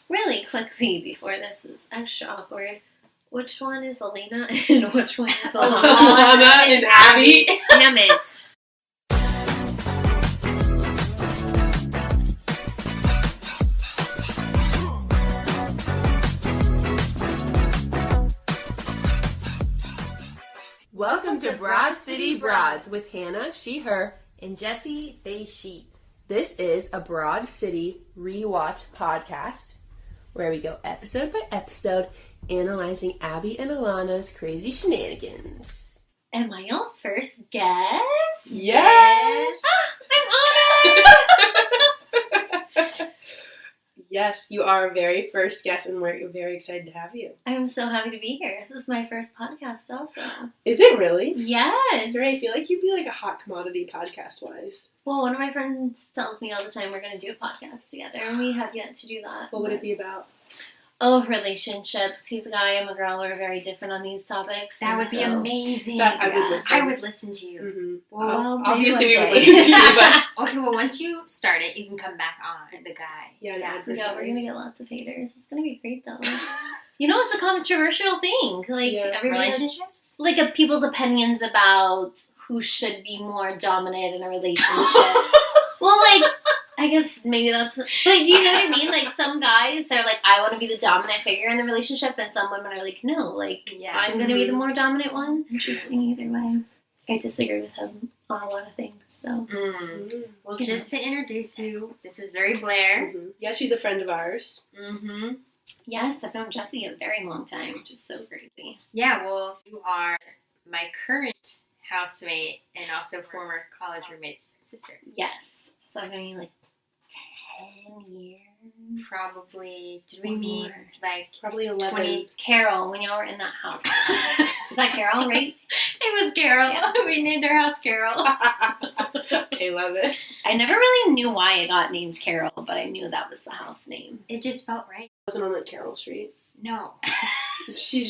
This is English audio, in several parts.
really quickly before this is extra awkward, which one is Elena and which one is Alana and Abby? Damn it. Welcome to Broad City Broads with Hannah, she, her, and Jessie, they, she. This is a Broad City rewatch podcast where we go episode by episode analyzing Abby and Alana's crazy shenanigans. Am I y'all's first guest? Yes! I'm honored! Yes, you are our very first guest, and we're very excited to have you. I'm so happy to be here. This is my first podcast also. Is it really? Yes! Zuri, I feel like you'd be like a hot commodity podcast-wise. Well, one of my friends tells me all the time we're going to do a podcast together, and we have yet to do that. What would it be about? Oh, relationships. He's a guy, I'm a girl. We're very different on these topics. That would be amazing. I would listen to you. Mm-hmm. Well, obviously we would maybe listen to you, but... Okay, well, once you start it, you can come back on the guy. Yeah, we're going to get lots of haters. It's going to be great, though. You know, it's a controversial thing. Like, everybody Relationships? Like, people's opinions about who should be more dominant in a relationship. Well, like... I guess maybe that's... But do you know what I mean? Like, some guys, they're like, I want to be the dominant figure in the relationship, and some women are like, no, like, I'm going to be the more dominant one. Interesting either way. I disagree with him on a lot of things, so... Well, just to introduce you, this is Zuri Blair. Yeah, she's a friend of ours. Yes, I've known Jessie a very long time, which is so crazy. Yeah, well, you are my current housemate and also former college roommate's sister. Yes. So I've known you, like, 10 years? Probably. Did we meet, like... Probably 11. 20. Carol, when y'all were in that house. Is that Carol, right? It was Carol. Yeah. We named our house Carol. I love it. I never really knew why it got named Carol, but I knew that was the house name. It just felt right. It wasn't on like Carol Street. No. She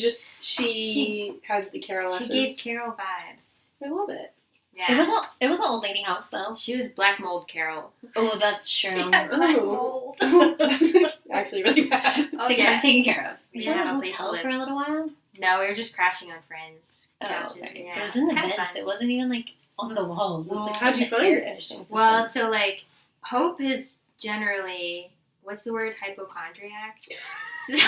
had the Carol essence. She gave Carol vibes. I love it. Yeah. It was an old lady house, though. She was black mold Carol. Oh, that's true. She had black mold. That's actually really bad. Oh, yeah. Taken care of. We did you didn't have have a a place to hotel live. for a little while? No, we were just crashing on friends' couches. Okay. Yeah. It was in the Had vents. fun. It wasn't even, like, on the walls. It was, like, How'd you in the find air it? conditioning system. Well, so, like, Hope is generally, what's the word, hypochondriac? Yeah,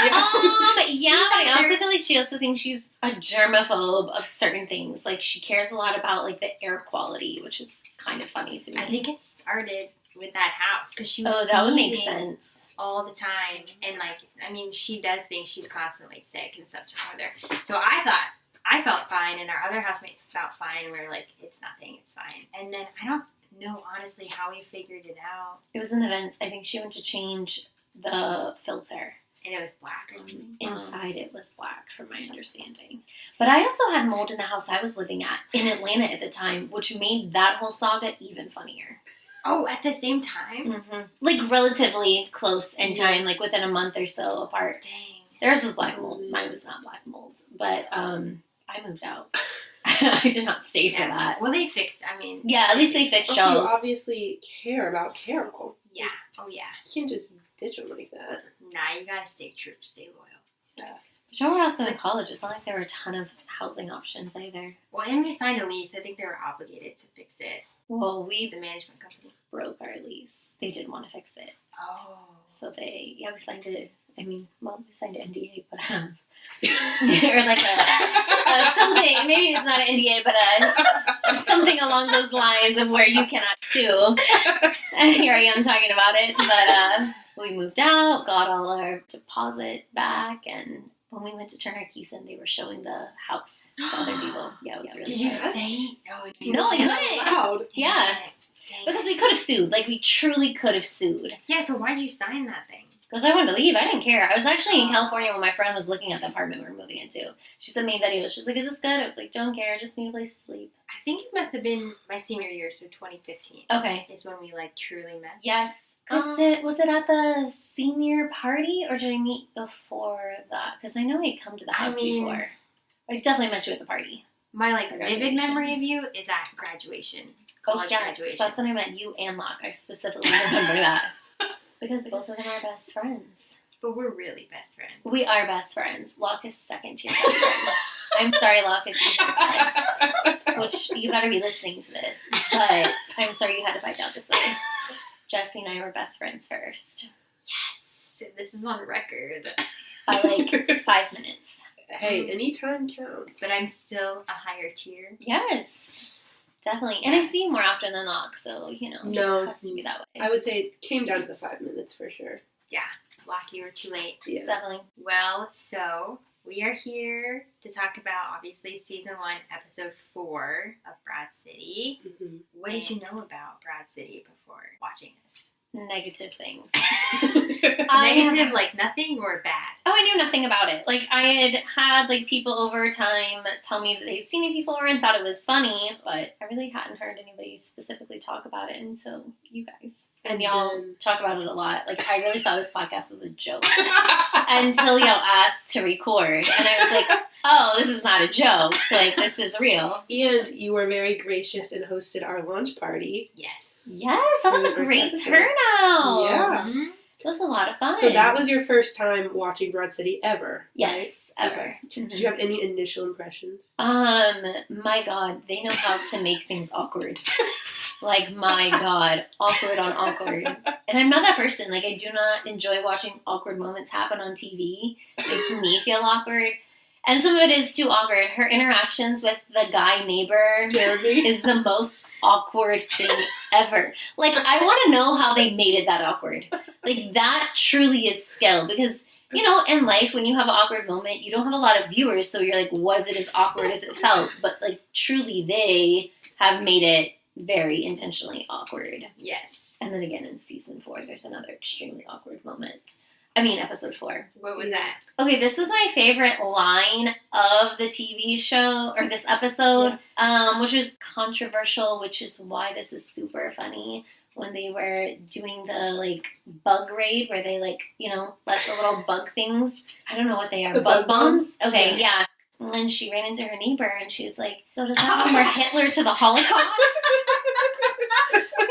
but I also feel like she also thinks she's a germaphobe of certain things. Like, she cares a lot about, like, the air quality, which is kind of funny to me. I think it started with that house, because she was that would make sneezing sense. all the time, and, like, I mean, she does think she's constantly sick and stuff's wrong with her. So I felt fine, and our other housemate felt fine, and we were like, it's nothing, it's fine. And then I don't know, honestly, how we figured it out. It was in the vents. I think she went to change the filter. And it was black or something. Inside it was black, from my understanding. But I also had mold in the house I was living at in Atlanta at the time, which made that whole saga even funnier. Oh, at the same time? Like, relatively close in time, like within a month or so apart. Dang. Theirs was black mold. Mine was not black mold. But I moved out. I did not stay for that. Well, they fixed, I mean... Yeah, at least they fixed Also, you shelves. obviously care about Carol. Yeah. Oh, yeah. You can't just ditch them like that. Nah, you gotta stay true, stay loyal. Yeah. But y'all were also in college. It's not like there were a ton of housing options either. Well, and we signed a lease. I think they were obligated to fix it. Well, The management company broke our lease. They didn't want to fix it. Oh. So we signed it. I mean, well, we signed an NDA, but or like a something. Maybe it's not an NDA, but something along those lines of where you cannot sue. Here I am talking about it, but we moved out, got all our deposit back, and when we went to turn our keys in, they were showing the house to other people. Yeah, it was really Did you fast. say? No, I couldn't. Loud. Yeah. Dang. Because we could have sued. Like, we truly could have sued. Yeah, so why'd you sign that thing? Because I wanted to leave. I didn't care. I was actually in California when my friend was looking at the apartment we were moving into. She sent me a video. She was like, is this good? I was like, don't care. Just need a place to sleep. I think it must have been my senior year, so 2015. Okay. Is when we, like, truly met. Yes. Was it at the senior party, or did I meet before that? Because I know I'd come to the house before. I definitely met you at the party. My, like, Or vivid memory of you is at graduation. College graduation. So that's when I met you and Locke. I specifically remember that. Because both of them are best friends. But we're really best friends. We are best friends. Locke is second tier best friend. I'm sorry, Locke, if you heard this. Which, you better be listening to this. But I'm sorry you had to find out this way. Jesse and I were best friends first. Yes! This is on record. By like 5 minutes. Hey, any time counts. But I'm still a higher tier. Yes. Definitely. And I see you more often than Locke, so, it just has to be that way. I would say it came down to the 5 minutes for sure. Yeah. Locke, you were too late. Yeah. Definitely. Well, so we are here to talk about, obviously, Season 1, Episode 4 of Broad City. Mm-hmm. What did you know about Broad City before watching this? Negative things. Negative, like nothing, or bad? Oh, I knew nothing about it. Like, I had like, people over time tell me that they'd seen it before and thought it was funny, but I really hadn't heard anybody specifically talk about it until you guys. And y'all talk about it a lot. Like, I really thought this podcast was a joke until y'all asked to record. And I was like, oh, this is not a joke. Like, this is real. And you were very gracious and hosted our launch party. Yes. Yes, that was a great turnout. Yeah. Mm-hmm. It was a lot of fun. So that was your first time watching Broad City ever, Yes, right? ever. Okay. Did you have any initial impressions? My God, they know how to make things awkward. Like, my God, awkward on awkward. And I'm not that person. Like, I do not enjoy watching awkward moments happen on TV. It makes me feel awkward. And some of it is too awkward. Her interactions with the guy neighbor Jeremy is the most awkward thing ever. Like, I want to know how they made it that awkward. Like, that truly is skill. Because, in life, when you have an awkward moment, you don't have a lot of viewers. So you're like, was it as awkward as it felt? But, like, truly, they have made it very intentionally awkward. Yes. And then again in season 4, there's another extremely awkward moment. I mean, episode 4. What was that? Okay, this was my favorite line of the TV show, or this episode, which is controversial, which is why this is super funny. When they were doing the, bug raid, where they, let the little bug things, I don't know what they are, The bug bug bombs? bombs? Okay, yeah. And she ran into her neighbor, and she was like, so does that mean we're Hitler to the Holocaust?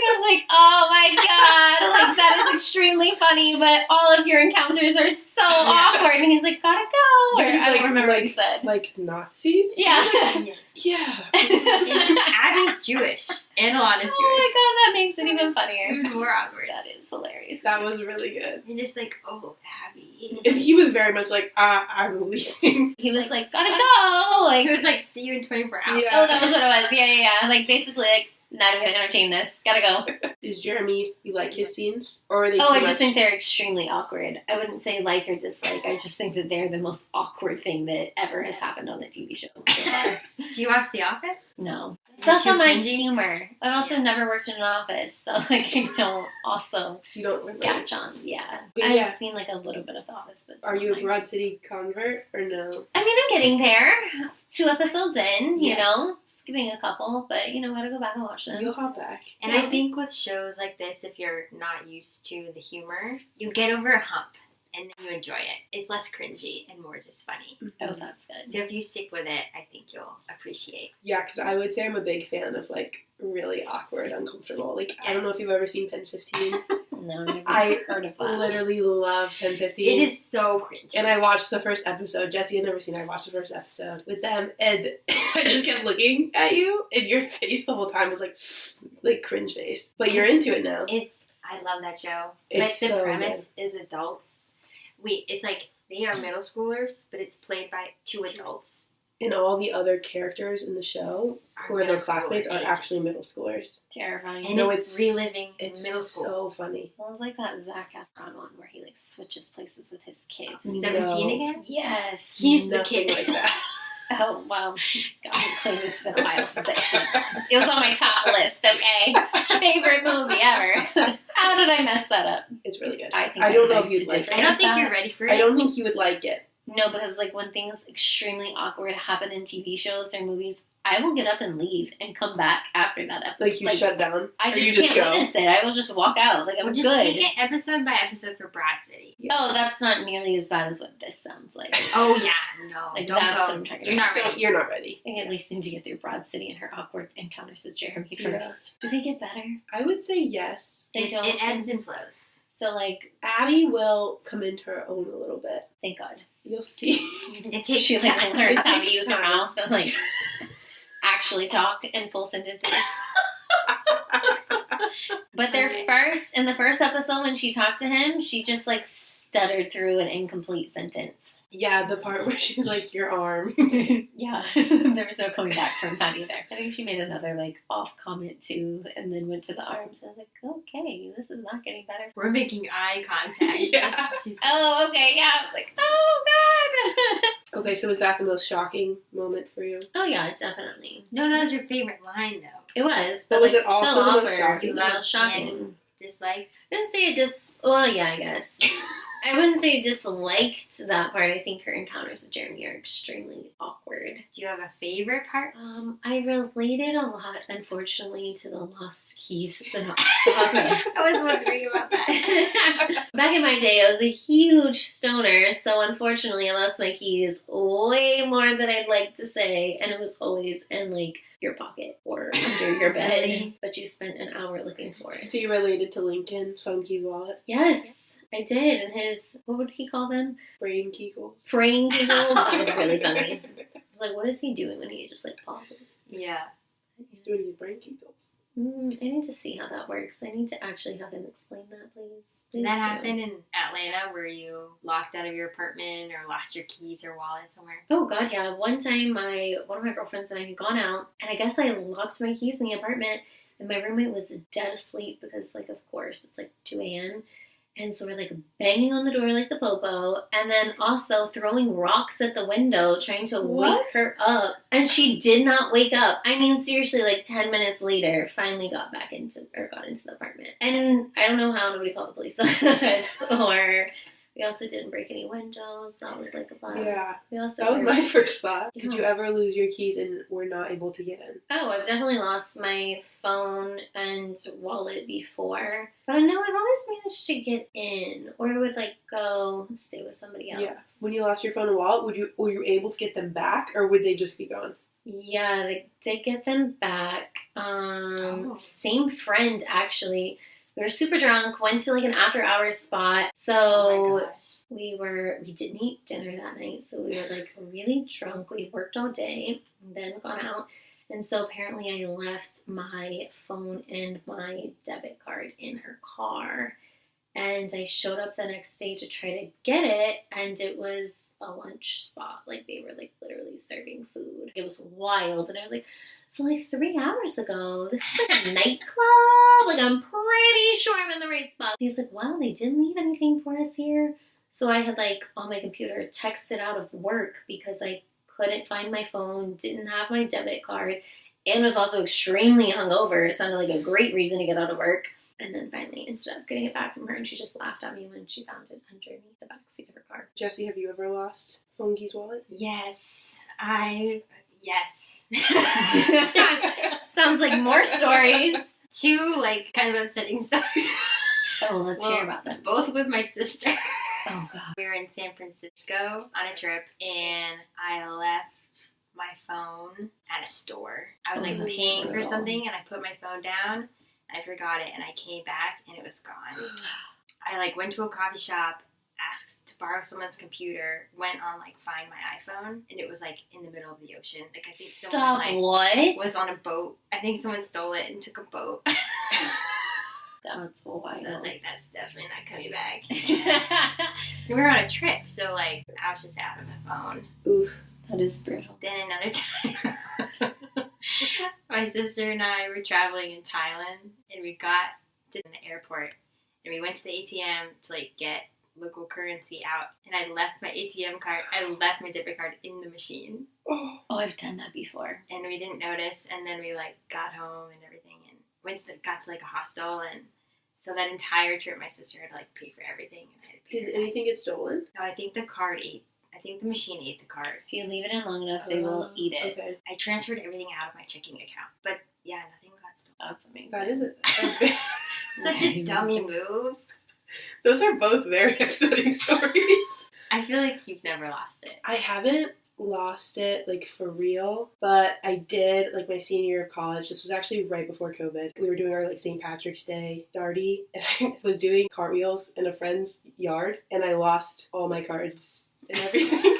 I was like, oh my God, that is extremely funny, but all of your encounters are so awkward. And he's like, gotta go. Or, He's I like- don't remember what he said. like Nazis? Yeah. Yeah. Abby's Jewish. And Alana's Jewish. Oh my God, that makes it even funnier. Even more awkward. That is hilarious. That was really good. And just like, oh, Abby. And he was very much like, I'm leaving. He was like, gotta go. Like, He was like, see you in 24 hours. Yeah. oh, that was what it was. Yeah. Like, basically, not even gonna entertain this. Gotta go. Is Jeremy, you like his scenes? Or are they Oh, too I just much? think they're extremely awkward. I wouldn't say like or dislike. I just think that they're the most awkward thing that ever has happened on the TV show so far. Do you watch The Office? No. It's You're also too my cringy? humor. I've also never worked in an office, so I don't also You don't really. catch on. Yeah. But I've yeah. seen a little bit of the office, but it's Are not you a mine. Broad City convert or no? I mean, I'm getting there. 2 episodes in, Yes. skipping a couple, but gotta go back and watch them. You'll hop back. And I think with shows like this, if you're not used to the humor, you get over a hump and then you enjoy it. It's less cringy and more just funny. Oh, that's good. So if you stick with it, I think you'll appreciate. Yeah, because I would say I'm a big fan of really awkward, uncomfortable. I don't know if you've ever seen Pen 15. No, I've never I heard of that. Literally love Pen 15. It is so cringy. And I watched the first episode. Jesse had never seen it. I watched the first episode with them, and I just kept looking at you, and your face the whole time was like cringe face. But you're into it now. I love that show. It's The so premise is adults. It's like they are middle schoolers, but it's played by 2 adults. And all the other characters in the show, who are their middle classmates, schooler are age. actually middle schoolers. Terrifying. And No, it's reliving It's middle school. so funny. Well, it's like that Zac Efron one where he switches places with his kids. 17 No. again? Yes. He's the Nothing kid. like that. Oh, well, God, clearly it's been a while since I've seen it. It was on my top list, okay? Favorite movie ever. How did I mess that up? It's really good. I think I don't know beg if you'd to like differ it. I don't with think that. you're ready for it. I don't think you would like it. No, because when things extremely awkward happen in TV shows or movies, I will get up and leave and come back after that episode. You shut down. I or just you just can't go. witness it. I will just walk out. I'm We'll just good. take it episode by episode for Broad City. Oh, that's not nearly as bad as what this sounds like. Oh, yeah. No. Like, don't that's go. what I'm trying to You're not Don't- ready. You're not ready. I at least need to get through Broad City and her awkward encounters with Jeremy Yeah. first. Do they get better? I would say yes. They don't. It ebbs and flows. So, like, Abby will come into her own a little bit. thank God. You'll see. It takes She, like, time. learns It how to takes use her time. mouth and, like, actually talk in full sentences. But in the first episode when she talked to him, she just, like, stuttered through an incomplete sentence. Yeah, the part where she's like, your arms. Yeah, there was no coming back from that either. I think she made another like off comment too, and then went to the arms. I was like, okay, this is not getting better. We're making eye contact. Yeah. Oh, okay, yeah. I was like, oh god. Okay, so was that the most shocking moment for you? Oh yeah, definitely. No, that was your favorite line though. It was, But was like, it also still the most offered. shocking? It was shocking. Disliked. I didn't say it just. Well, yeah, I guess. I wouldn't say disliked that part. I think her encounters with Jeremy are extremely awkward. Do you have a favorite part? I related a lot, unfortunately, to the lost keys synopsis. I was wondering about that. Back in my day, I was a huge stoner, so unfortunately, I lost my keys way more than I'd like to say, and it was always in like your pocket or under your bed, but you spent an hour looking for it. So you related to Lincoln, Funky's wallet, Yes, I did, and his, what would he call them? brain kegels. Praying giggles. That was really funny. I was like, what is he doing when he just like pauses? Yeah. He's doing his brain kegels. I need to see how that works. I need to actually have him explain that, please. Did that happen in Atlanta where you locked out of your apartment or lost your keys or wallet somewhere? Oh god, yeah. One time one of my girlfriends and I had gone out, and I guess I locked my keys in the apartment, and my roommate was dead asleep because, like, of course, it's like 2 a.m. And so we're like banging on the door like the popo, and then also throwing rocks at the window trying to wake her up. And she did not wake up. I mean, seriously, like 10 minutes later, finally got into the apartment. And I don't know how nobody called the police on us, or we also didn't break any windows. That was like a blast. Yeah. We also That was my first thought. Yeah. Did you ever lose your keys and were not able to get in? Oh, I've definitely lost my phone and wallet before. But I know I've always managed to get in, or would like go stay with somebody else. Yeah. When you lost your phone and wallet, were you able to get them back, or would they just be gone? Yeah, they did get them back. Same friend actually. We were super drunk, went to like an after hours spot. So Oh my gosh. we didn't eat dinner that night, so we were like really drunk. We worked all day, and then gone out. And so apparently I left my phone and my debit card in her car. And I showed up the next day to try to get it, and it was a lunch spot. Like, they were like literally serving food. It was wild. And I was like, so like 3 hours ago, this is like a nightclub. Like, I'm pretty sure I'm in the right spot. He's like, well, they didn't leave anything for us here. So I had like on my computer texted out of work because I couldn't find my phone, didn't have my debit card, and was also extremely hungover. It sounded like a great reason to get out of work. And then finally ended up getting it back from her, and she just laughed at me when she found it underneath the back seat of her car. Jessie, have you ever lost Funky's wallet? Yes. Sounds like more stories. 2 like kind of upsetting stories. Oh, let's hear about them. Both with my sister. Oh, God. We were in San Francisco on a trip, and I left my phone at a store. I was like Oh, paying for brutal. something, and I put my phone down. I forgot it, and I came back, and it was gone. I like went to a coffee shop, asked to borrow someone's computer, went on like Find My iPhone, and it was like in the middle of the ocean. Like, I think someone Stop, like what? was on a boat. I think someone stole it and took a boat. That's wild. So I was like, that's definitely not coming back. We were on a trip, so like I was just out of my phone. Oof. That is brutal. Then another time, my sister and I were traveling in Thailand, and we got to the airport, and we went to the ATM to like get local currency out, and I left my ATM card, I left my debit card in the machine, Oh. Oh, I've done that before. and we didn't notice, and then we like got home and everything, and got to like a hostel, and so that entire trip, my sister had to like pay for everything, and I had to pay Did her back. anything get stolen? No, I think the machine ate the card. If you leave it in long enough, they will eat it. Okay. I transferred everything out of my checking account, but yeah, nothing got stolen. That's amazing. That is it. Such a dummy move. Those are both very upsetting stories. I feel like you've never lost it. I haven't. lost it, like, for real. But I did, like, my senior year of college. This was actually right before COVID. We were doing our, like, St. Patrick's Day darty, and I was doing cartwheels in a friend's yard, and I lost all my cards and everything.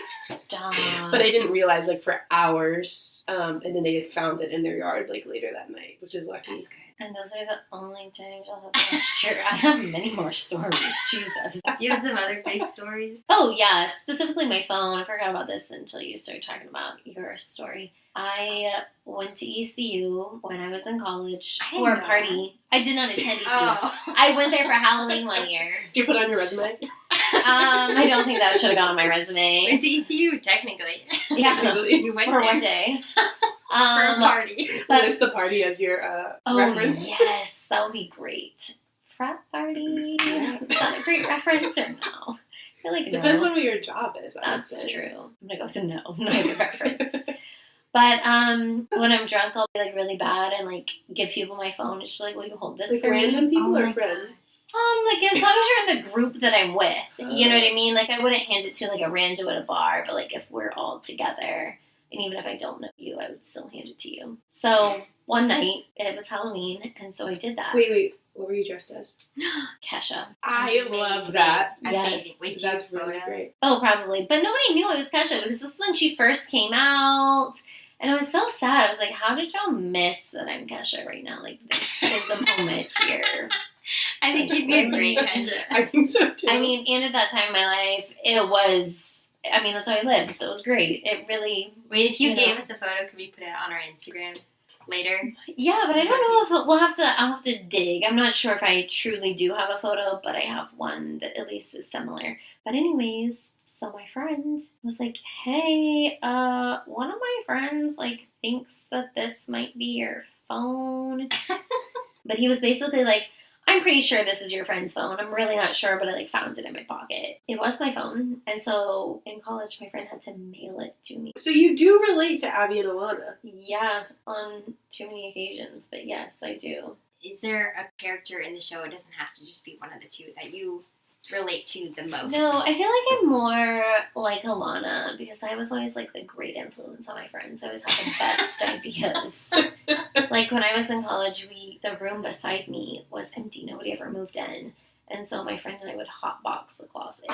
Stop. But I didn't realize, like, for hours. And then they had found it in their yard, like, later that night, which is lucky. That's good. And those are the only times I'll have to sure. I have many more stories. Jesus. Do you have some other big stories? Oh, yeah. Specifically my phone. I forgot about this until you started talking about your story. I went to ECU when I was in college I didn't for a know party. I did not attend ECU. Oh. I went there for Halloween one year. Did you put it on your resume? I don't think that should have gone on my resume. Went to ECU, technically. Yeah. You went For there. one day. For a party. But, List the party as your oh, reference. yes. That would be great. Frat party. Is that a great reference or no? I feel like Depends no. on what your job is. I would That's say. true. I'm gonna go with the no, not a good reference. But when I'm drunk, I'll be like really bad and like give people my phone. Just be like, will you hold this Like for random me? people Oh or my friends? Like as long as you're in the group that I'm with, you know what I mean. Like I wouldn't hand it to like a rando at a bar, but like if we're all together, and even if I don't know you, I would still hand it to you. So one night it was Halloween, and so I did that. Wait. What were you dressed as? Kesha. I love that. Yes. Amazing. Wait, do you have That's a really photo? great. Oh, probably. But nobody knew it was Kesha because this is when she first came out. And it was so sad. I was like, how did y'all miss that I'm Kesha right now? Like, this is the moment here. I think you'd be a great Kesha. I think so too. I mean, and at that time in my life, it was, I mean, that's how I lived. So it was great. It really, Wait, if you You gave know. us a photo, could we put it on our Instagram later? yeah, but I don't know if I'll have to dig. I'm not sure if I truly do have a photo, but I have one that at least is similar. But anyways, so my friend was like, hey, one of my friends, like, thinks that this might be your phone. But he was basically like, I'm pretty sure this is your friend's phone. I'm really not sure, but I, like, found it in my pocket. It was my phone. And so in college, my friend had to mail it to me. So you do relate to Abby and Alana. Yeah, on too many occasions. But yes, I do. Is there a character in the show? It doesn't have to just be one of the two that you relate to the most. No, I feel like I'm more like Alana because I was always like the great influence on my friends. I always had the best ideas. Like when I was in college, the room beside me was empty. Nobody ever moved in. And so my friend and I would hotbox the closet.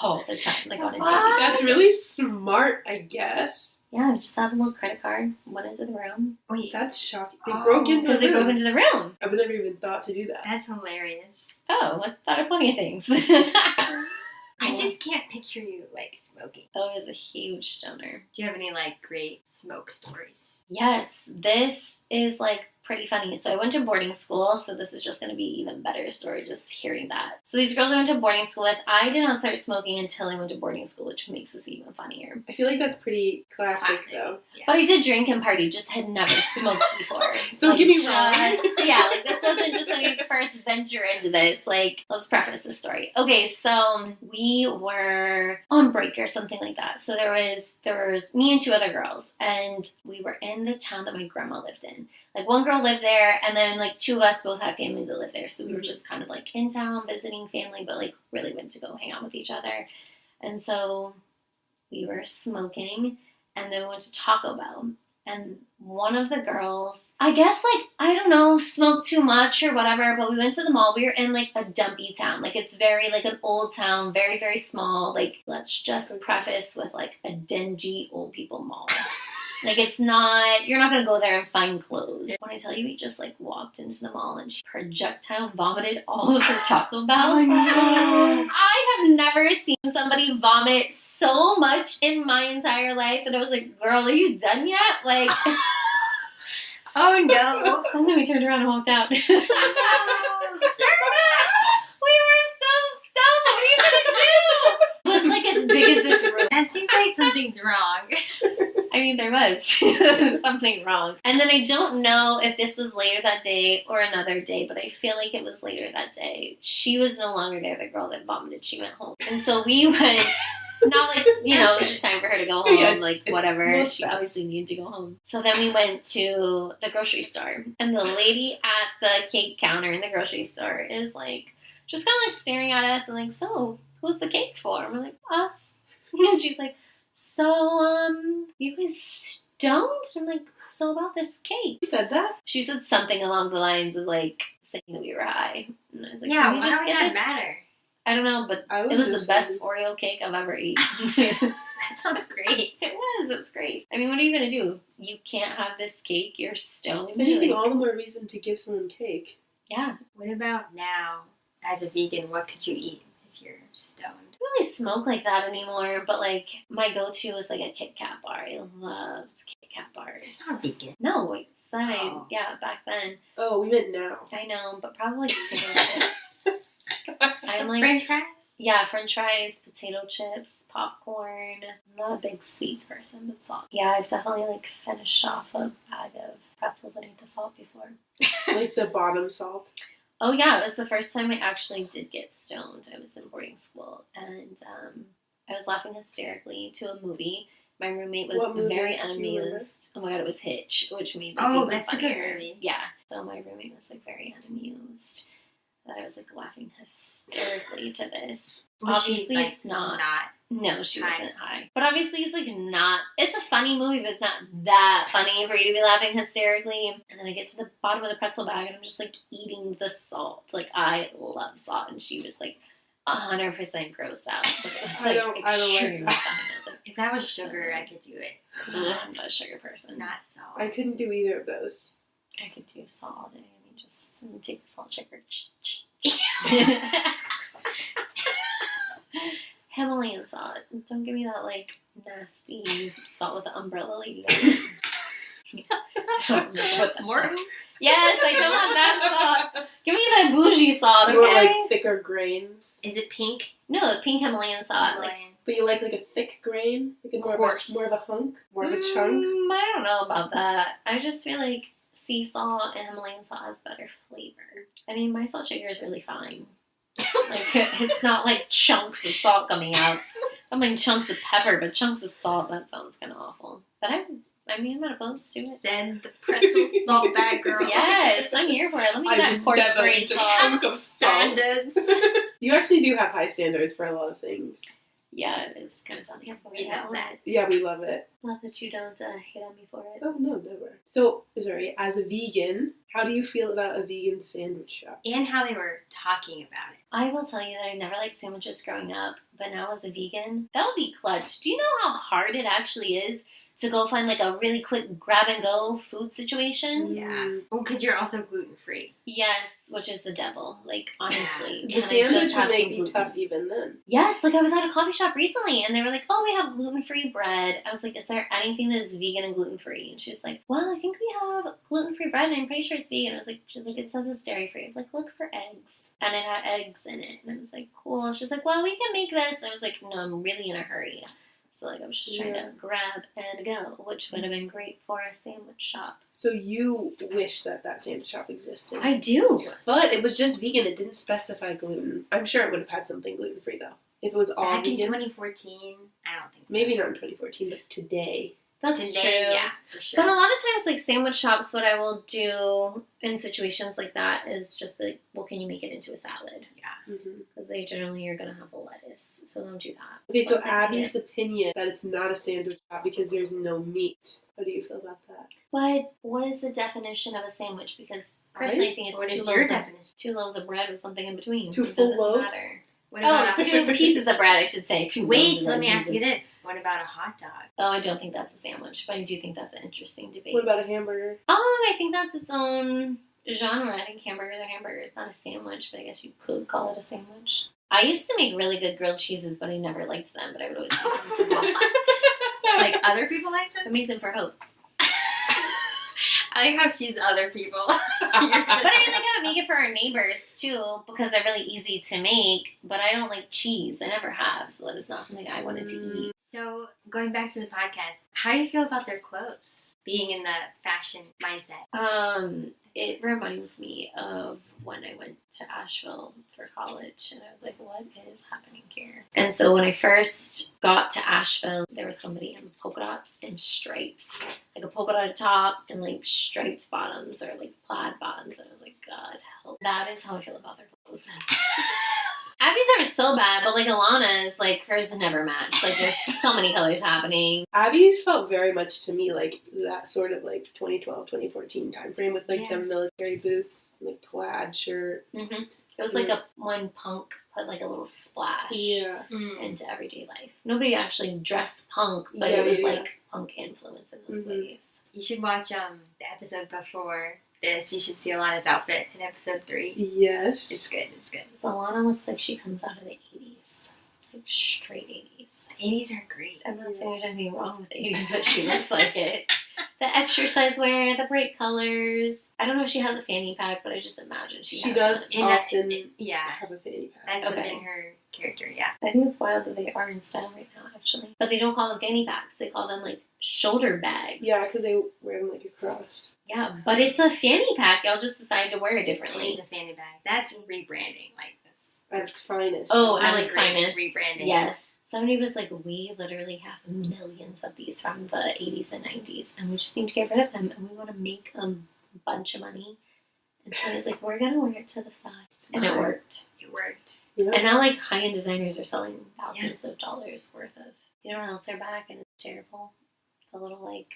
All the time, like on a daily What? That's really smart, I guess. Yeah, I just had a little credit card, went into the room. Wait, That's shocking. They Oh, broke into Because the they broke room. into the room. I would never even thought to do that. that's hilarious. Oh, I thought of plenty of things. I just can't picture you, like, smoking. Oh, it was a huge stoner. Do you have any, like, great smoke stories? Yes, this is like pretty funny. So I went to boarding school, so this is just going to be even better story just hearing that. So these girls I went to boarding school with, I did not start smoking until I went to boarding school, which makes this even funnier. I feel like that's pretty classic, Classic. though. Yeah. But I did drink and party, just had never smoked before. Don't Like, get me wrong. Yeah, like this wasn't just any first venture into this. Like, let's preface this story. Okay, so we were on break or something like that. So there was me and two other girls, and we were in the town that my grandma lived in. Like one girl lived there, and then like two of us both had family that lived there. So we were just kind of like in town visiting family, but like really went to go hang out with each other. And so we were smoking, and then we went to Taco Bell. And one of the girls, I guess, like, I don't know, smoked too much or whatever, but we went to the mall. We were in, like, a dumpy town. Like, it's very, like, an old town, very, very small. Like, let's just preface with, like, a dingy old people mall. Like, it's not, you're not going to go there and find clothes. When I tell you, we just, like, walked into the mall and she projectile vomited all over Taco Bell. Oh, no. I have never seen somebody vomit so much in my entire life that I was like, girl, are you done yet? Like, Oh, no. and then we turned around and walked out. We were so stoned. What are you going to do? It was like as big as this room. That seems like something's wrong. I mean, there was something wrong. And then I don't know if this was later that day or another day, but I feel like it was later that day. She was no longer there, the girl that vomited. She went home. And so we went, not like, you know, it was just time for her to go home, Yeah, like it's whatever. most She best. obviously needed to go home. So then we went to the grocery store. And the lady at the cake counter in the grocery store is like, just kind of like staring at us and like, so, who's the cake for? And we're like, us. And she's like, So, you guys stoned? I'm like, so about this cake. You said that? She said something along the lines of, like, saying that we were high. And I was like, Yeah, can we why just would get that this? matter? I don't know, but I would it was the just best say- Oreo cake I've ever eaten. That sounds great. It was great. I mean, what are you going to do? You can't have this cake, you're stoned. If anything, Like, all the more reason to give someone cake. yeah. What about now, as a vegan, what could you eat if you're stoned? I don't really smoke like that anymore, but like my go-to is like a Kit Kat bar. I love Kit Kat bars. It's not vegan. No, wait, Oh. yeah, back then. Oh, we meant now. I know, but probably potato chips. I'm like, French fries? yeah, French fries, potato chips, popcorn. I'm not a big sweets person, but salt. Yeah, I've definitely like finished off a bag of pretzels that ate the salt before. Like the bottom salt. Oh yeah, it was the first time I actually did get stoned. I was in boarding school, and I was laughing hysterically to a movie. My roommate was What movie? very Do you remember? unamused. Oh my god, it was Hitch, which made this Oh, even that's a good funnier. movie. Yeah, so my roommate was like very unamused. That I was like laughing hysterically to this. Was she, Obviously, like, it's not. not. No, she High. wasn't high. But obviously, it's like not. It's a funny movie, but it's not that funny for you to be laughing hysterically. And then I get to the bottom of the pretzel bag, and I'm just like eating the salt. Like I love salt, and she was like 100% grossed out. But it was I like don't like extremely that. funny. I was like, If that was sugar, I could do it. I'm not a sugar person. Not salt. I couldn't do either of those. I could do salt all day. I mean, just take the salt shaker. Himalayan salt. Don't give me that like nasty salt with the umbrella lady. I don't remember what that's. Morton? Yes, I don't want that salt. Give me that bougie salt, You want okay? like thicker grains, Is it pink? No, the pink Himalayan salt. Like, but you like a thick grain, like a Coarse. more of a hunk, more of a chunk. I don't know about that. I just feel like sea salt and Himalayan salt has better flavor. I mean, my salt shaker is really fine. Like, it's not like chunks of salt coming out. I mean, chunks of pepper, but chunks of salt, that sounds kind of awful. But I'm not opposed to it. Send the pretzel salt bag girl. Yes, I'm here for it. Let me get that coarse grain salt. of Standards. You actually do have high standards for a lot of things. Yeah, it is kind of funny. We know that. Yeah, we love it. Love that you don't hate on me for it. Oh, no, never. So, Zuri, as a vegan, how do you feel about a vegan sandwich shop? And how they were talking about it. I will tell you that I never liked sandwiches growing up, but now as a vegan, that would be clutch. Do you know how hard it actually is to go find like a really quick grab and go food situation? Yeah. Well, because you're also gluten free. Yes, which is the devil. Like, honestly. The Can I sandwich just have would make some me gluten? tough even then. Yes, like I was at a coffee shop recently and they were like, oh, we have gluten-free bread. I was like, is there anything that is vegan and gluten-free? And she was like, well, I think we have gluten-free bread and I'm pretty sure it's vegan. I was like, she's like, it says it's dairy-free. I was like, look for eggs. And it had eggs in it. And I was like, cool. She's like, well, we can make this. And I was like, no, I'm really in a hurry. So like I was just trying to grab and go, which would have been great for a sandwich shop. So you wish that sandwich shop existed. I do. But it was just vegan. It didn't specify gluten. I'm sure it would have had something gluten-free, though. If it was all Back in vegan. 2014, I don't think so. Maybe not in 2014, but today. That's Today, true. yeah, for sure. But a lot of times, like sandwich shops, what I will do in situations like that is just like, well, can you make it into a salad? Yeah. Mm-hmm. Because they generally are going to have a lettuce, so don't do that. Okay, so Once I make Abby's it. opinion that it's not a sandwich shop because there's no meat. How do you feel about that? But what is the definition of a sandwich? Because personally, I think it's What two is loaves your of, definition? 2 loaves of bread with something in between. Two So it full doesn't loaves? matter. What Oh, about a 2 pieces of bread, I should say. 2 Wait, loaves of let me bread, ask you Jesus. this. What about a hot dog? Oh, I don't think that's a sandwich, but I do think that's an interesting debate. What about a hamburger? I think that's its own genre. I think hamburgers are hamburgers, not a sandwich, but I guess you could call it a sandwich. I used to make really good grilled cheeses, but I never liked them, but I would always make them for hope. Like other people like I them? make them for hope. I like how she's other people. Your But I sister. like I would make it for our neighbors too, because they're really easy to make, but I don't like cheese. I never have, so that is not something I wanted to eat. So, going back to the podcast, how do you feel about their clothes? Being in the fashion mindset. It reminds me of when I went to Asheville for college, and I was like, what is happening here? And so when I first got to Asheville, there was somebody in polka dots and stripes. Like a polka dot top and like striped bottoms or like plaid bottoms. And I was like, God help. That is how I feel about their clothes. Abby's are so bad, but like Alana's, like hers never match. Like there's so many colors happening. Abby's felt very much to me like that sort of like 2012, 2014 time frame with like Yeah. them military boots, like plaid shirt. Mm-hmm. It was like when punk put like a little splash into everyday life. Nobody actually dressed punk, but it was like punk influence in those days. You should watch the episode before this. You should see Alana's outfit in episode 3. Yes. It's good. It's good. So Alana looks like she comes out of the 80s. Like straight 80s. The 80s are great. I'm not saying there's anything wrong with the 80s, but she looks like it. The exercise wear, the bright colors. I don't know if she has a fanny pack, but I just imagine she has does one. often yeah. have a fanny pack. That's within her character, yeah. I think it's wild that they are in style right now, actually. But they don't call them fanny packs. They call them, like, shoulder bags. Yeah, because they wear them like across. Yeah, but it's a fanny pack. Y'all just decided to wear it It differently. is a fanny bag. That's rebranding, like this. That's finest. Oh, I I like agree. finest. Rebranding. Yes. Somebody was like, we literally have millions of these from the 80s and 90s, and we just need to get rid of them, and we want to make a bunch of money. And so I was like, we're going to wear it to the side. And it worked. It worked. Yeah. And now, like, high-end designers are selling thousands of dollars worth of, you know what else are back, and it's terrible? The little, like,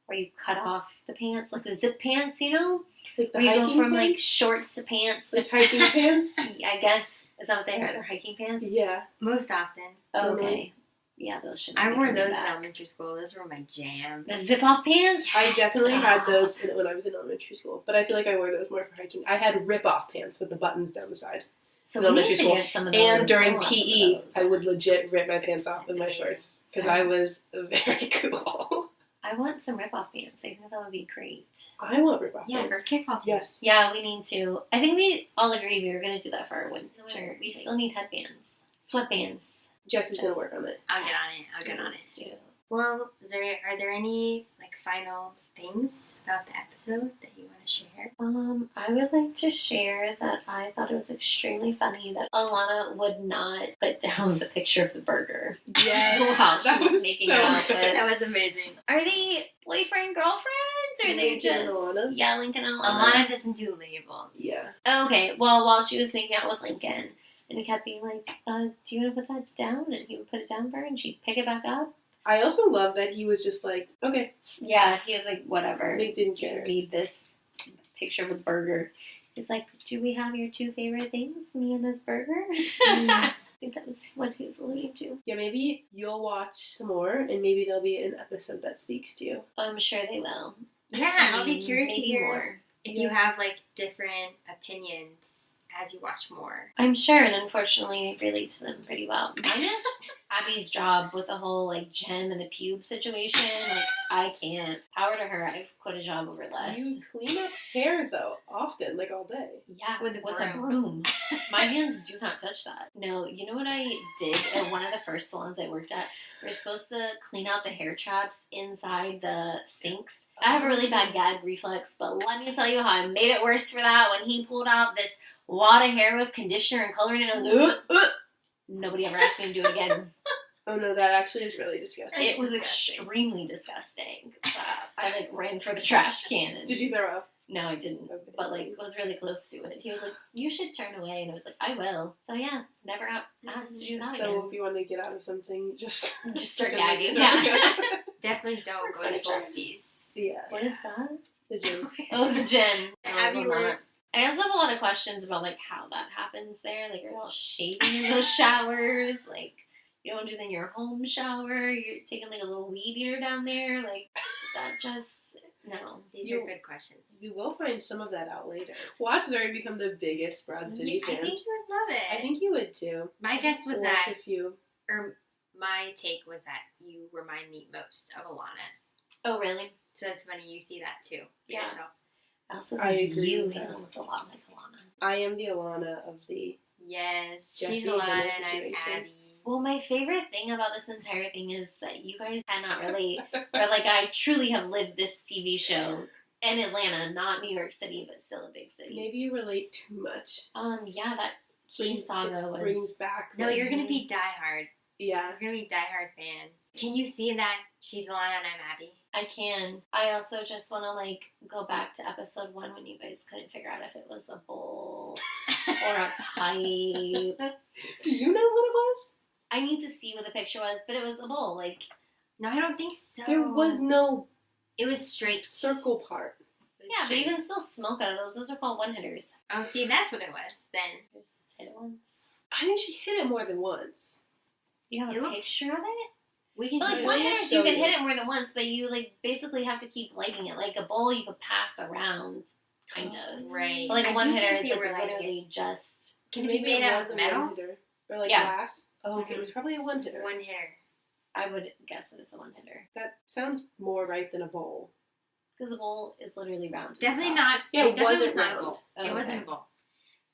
where you cut off the pants, like the zip pants, you know? Like the Where you go hiking from, like, pants? shorts to pants to Like hiking pants? I guess, is that what they are? They're hiking pants? Yeah. Most often. Okay. Yeah, those should I be wore coming those in back. elementary school. Those were my jam. The zip-off pants? I definitely had Stop. those when I was in elementary school, but I feel like I wore those more for hiking. I had rip-off pants with the buttons down the side. So in we elementary need to school. get some of those. And I during want some of PE, those. I would legit rip my pants off with my shorts because I was very cool. I want some rip-off pants. I think that would be great. I want rip-off Yeah, pants. for kickball team. Yes. Yeah, we need to. I think we all agreed we were going to do that for our winter. We Okay. still need headbands. Sweatbands. Jess is going to work on it. I'll get on it. I'll get on it. Yes, too. Well, Zuri, are there any like final things about the episode that you want to share? I would like to share that I thought it was extremely funny that Alana would not put down the picture of the burger. Yes. While she that was making out with- That was amazing. Are they boyfriend, girlfriends? Or are they Lincoln and just... Alana? Yeah, Lincoln and Alana doesn't do labels. Yeah. Okay, well, while she was making out with Lincoln, and he kept being like, do you want to put that down? And he would put it down for her, and she'd pick it back up. I also love that he was just like, okay, Yeah, he was like, whatever. they didn't You care. need this picture of a burger. He's like, do we have your two favorite things, me and this burger? I think that was what he was alluding to. Yeah, maybe you'll watch some more and maybe there'll be an episode that speaks to you. I'm sure they will. Yeah, I'll be curious to Maybe hear more. if you have like different opinions as you watch more. I'm sure, and unfortunately, I relate to them pretty well. Minus Abby's job with the whole like gem and the pube situation. Like, I can't. Power to her. I've quit a job over less. You clean up hair though, often, like all day. Yeah, With a a broom. My hands do not touch that. No, you know what I did at one of the first salons I worked at? We were supposed to clean out the hair traps inside the sinks. I have a really bad gag reflex, but let me tell you how I made it worse for that when he pulled out this wad of hair with conditioner and coloring, and I was like, nobody ever asked me to do it again. Oh no, that actually is really disgusting. It was disgusting. extremely disgusting. I like ran for the trash can. And, Did you throw up? No, I didn't. Okay. But like was really close to it. He was like, "You should turn away," and I was like, "I will." So yeah, never asked to do that So again. if you want to get out of something, just Just start pretend like gagging. you Yeah. don't. Definitely don't go to Works better. Solstice. Yeah. What is that? The gym. Oh, the gym. Abby Oh, works. I also have a lot of questions about like how that happens there. Like, are you all shaving in those showers? Like, you don't do that in your home shower. You're taking like a little weed eater down there. Like, that just no. These are good questions. You will find some of that out later. Watch Zuri become the biggest Broad City I fan. think you would love it. I think you would too. My guess was Watch that, a few. or my take was that you remind me most of Alana. Oh, really? So it's funny you see that too. For Yeah. yourself. I also I think agree you with that. handle it a lot like Alana. I am the Alana of the. Yes, Jesse she's in Alana this and I'm situation. Abby. Well, my favorite thing about this entire thing is that you guys cannot relate. Or like, I truly have lived this TV show in Atlanta, not New York City, but still a big city. Maybe you relate too much. Yeah, that Key saga was. brings back. No, like- you're gonna be diehard. Yeah. You're gonna be diehard fan. Can you see that she's Alana and I'm Abby? I can. I also just want to like go back to episode 1 when you guys couldn't figure out if it was a bull or a pipe. Do you know what it was? I need to see what the picture was, but it was a bowl. Like, No, I don't think so. There was no It was straight. circle part. It was yeah, but you straight. can still smoke out of those. Those are called one-hitters. Oh, see, that's what it was then. Just hit it once. I think she hit it more than once. You have It a looked- picture of it? We can But show like you. one-hitters, show you can you. hit it more than once, but you like basically have to keep lighting it. Like a bowl, you could pass around, kind of. Right. But like I a do one-hitter think is they like were lighting literally just... Can it be made out of metal? One-hitter. Or like Yeah. glass. Oh, okay. It was probably a one-hitter. One hitter. I would guess that it's a one-hitter. That sounds more right than a bowl. Because the bowl is literally round. to the Definitely top. not. Yeah, it it definitely was wasn't not a round. bowl. Oh, It wasn't okay. a bowl.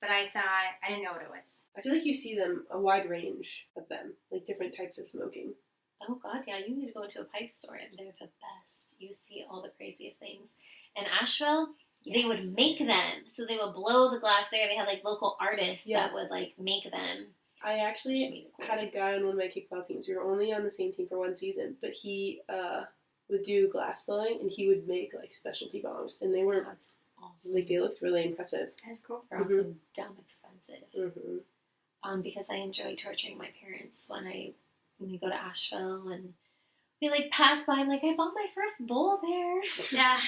But I thought I didn't know what it was. I feel like you see them, a wide range of them, like different types of smoking. Oh god, yeah, you need to go into a pipe store and they're the best. You see all the craziest things. In Asheville, they would make them. So they would blow the glass there. They had like local artists Yeah. that would like make them. I which actually made it cool. had a guy on one of my kickball teams. We were only on the same team for one season, but he would do glass blowing and he would make like specialty bombs, and they were That's awesome. like they looked really impressive. That's cool. They're also dumb expensive. Mm-hmm. Because I enjoy torturing my parents when we go to Asheville and we like pass by and like I bought my first bowl there. Yeah.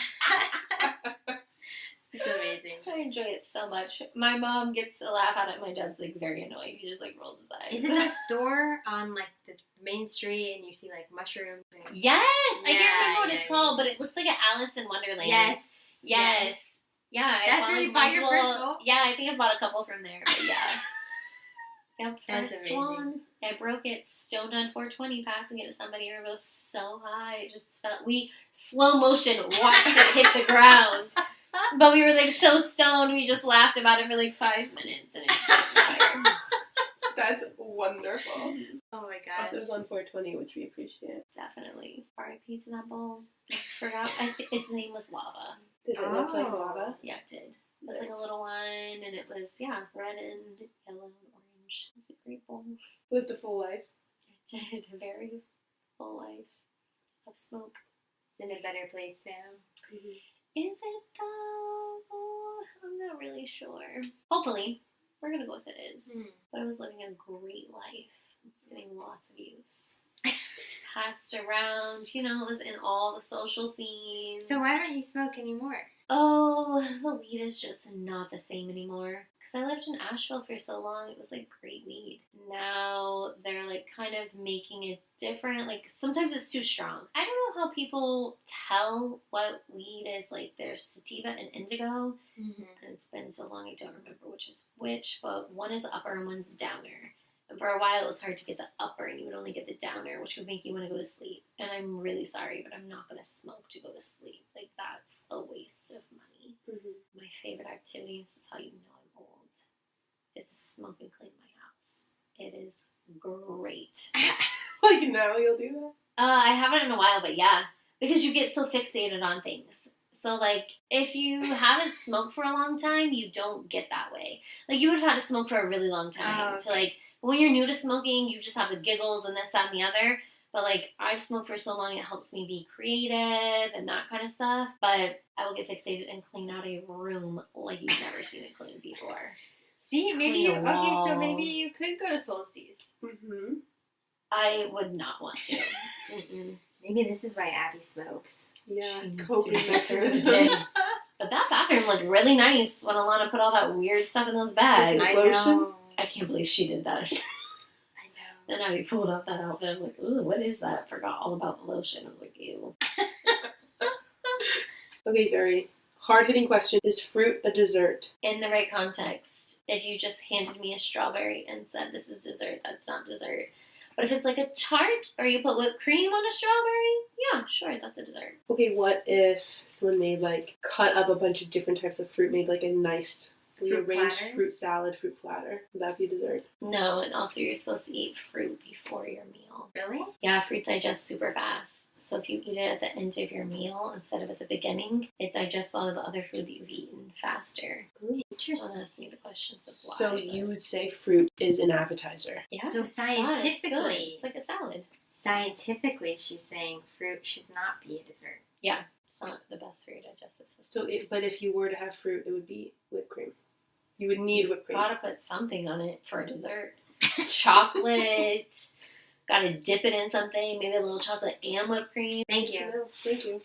It's amazing. I enjoy it so much. My mom gets a laugh out of it. My dad's like very annoyed. He just like rolls his eyes. Isn't that store on like the main street and you see like mushrooms? And... Yes! I Yeah, can't remember what yeah, it's called, but it looks like an Alice in Wonderland. Yes. Yes. Yeah. I That's bought, where you like, buy your multiple- first bowl? Yeah, I think I bought a couple from there, but yeah. Yep, That's first amazing. one. I broke it, stoned on 420, passing it to somebody, and it was so high. It just felt, we slow motion watched it hit the ground. But we were like so stoned, we just laughed about it for like 5 minutes, and it caught fire. That's wonderful. Oh my gosh. Also, it was on 420, which we appreciate. Definitely. R.I.P. to that bowl. I forgot. Its name was Lava. Did it look like Oh. lava? Yeah, it did. It was like a little one, and it was, yeah, red and yellow and orange. It was a great bowl. Lived a full life. It did. A very full life of smoke. It's in a better place now. Is it though? I'm not really sure. Hopefully. We're gonna go with it is. But I was living a great life. I was getting lots of use. Passed around, it was in all the social scenes. So why don't you smoke anymore? Oh, the weed is just not the same anymore. Because I lived in Asheville for so long, it was like great weed. Now they're like kind of making it different. Like sometimes it's too strong. I don't know how people tell what weed is. Like there's sativa and indigo. Mm-hmm. And it's been so long I don't remember which is which. But one is upper and one's downer. And for a while it was hard to get the upper and you would only get the downer, which would make you want to go to sleep. And I'm really sorry, but I'm not going to smoke to go to sleep. Like that's a waste of money. My favorite activity, this is how you know I'm old, is to smoke and clean my house. It is great. Like now you'll do that? I haven't in a while, but yeah. Because you get so fixated on things. So, like, if you haven't smoked for a long time, you don't get that way. Like, you would have had to smoke for a really long time. Oh, okay. To, like, when you're new to smoking, you just have the giggles and this, that, and the other. But, like, I've smoked for so long, it helps me be creative and that kind of stuff. But I will get fixated and clean out a room like you've never seen it cleaned before. See, maybe Clean a wall. so maybe you could go to Solstice. Mm-hmm. I would not want to. Mm-mm. Maybe this is why Abby smokes. Yeah, She needs coping to. mechanism. But that bathroom looked really nice when Alana put all that weird stuff in those bags. I know. Lotion? I can't believe she did that. I know. Then Abby pulled out that outfit. I was like, ooh, what is that? Forgot all about the lotion. I was like, ew. Okay, Zuri. Hard-hitting question. Is fruit a dessert? In the right context, if you just handed me a strawberry and said, this is dessert, that's not dessert. But if it's like a tart or you put whipped cream on a strawberry, yeah, sure, that's a dessert. Okay, what if someone made, like, cut up a bunch of different types of fruit, made, like, a nice, Fruit rearranged platter? fruit salad, fruit platter? Would that be a dessert? No, and also you're supposed to eat fruit before your meal. Really? Yeah, fruit digests super fast. So if you eat it at the end of your meal instead of at the beginning, it digests all of the other food that you've eaten faster. Don't ask me the questions of why. So but- you would say fruit is an appetizer. yeah, So it's fun, it's good. scientifically- It's like a salad. Scientifically, she's saying fruit should not be a dessert. It's not the best for your digestive system. So, but if you were to have fruit, it would be whipped cream. You would need whipped cream. Gotta put something on it for dessert. Chocolate. Gotta dip it in something. Maybe a little chocolate and whipped cream. Thank you. Thank you.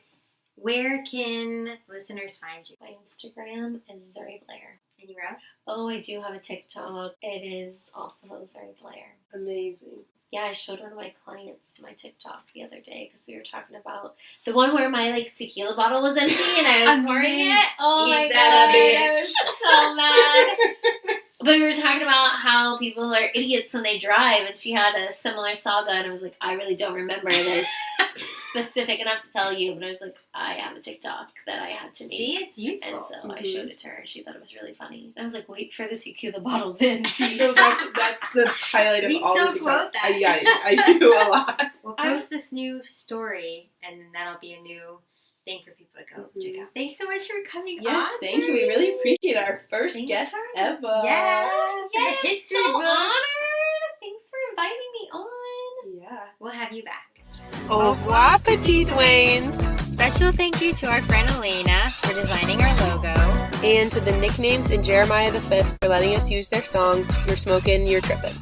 Where can listeners find you? My Instagram is Zuri Blair. Anywhere else? Oh, I do have a TikTok. It is also Zuri Blair. Amazing. Yeah, I showed one of my clients my TikTok the other day because we were talking about the one where my tequila bottle was empty and I was pouring it. Oh my god, I was so mad. But we were talking about how people are idiots when they drive, and she had a similar saga, and I was like, I really don't remember this specific enough to tell you, but I was like, I have a TikTok that I had to make. See, it's useful. And so I showed it to her. She thought it was really funny. I was like, wait for the tequila bottle to empty. No, that's the highlight of We all still the TikToks. quote that. Yeah, I do a lot. We'll post this new story, and that'll be a new thing for people to go check out. Thanks so much for coming on. Yes, thank you. We really appreciate our first Thanks guest for- ever. Yeah. Yeah, The I'm history so books. honored. Thanks for inviting me on. Yeah. We'll have you back. Au revoir, petite Waynes. Special thank you to our friend Elena for designing our logo. And to the Nicknames and Jeremiah the 5th for letting us use their song, You're Smokin', You're Trippin'.